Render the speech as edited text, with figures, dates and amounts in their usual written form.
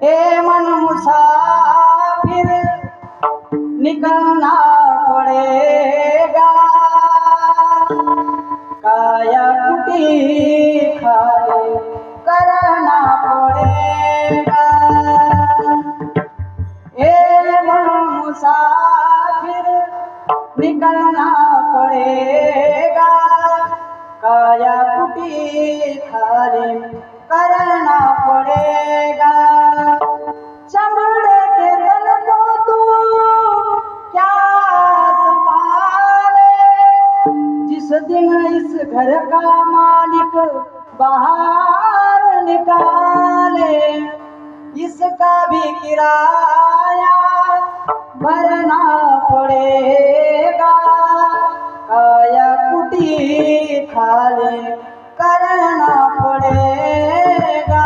ए मन मुसाफिर निकलना पड़ेगा, काया कुटी खाली करना पड़ेगा। ए मन मुसाफिर निकलना पड़ेगा, काया कुटी खाली करना पड़ेगा। चमड़े के तन को तू क्या संभाले, जिस दिन इस घर का मालिक बाहर निकाले, इसका भी किराया भरना पड़ेगा, काया कुटी खाली करना पड़ेगा।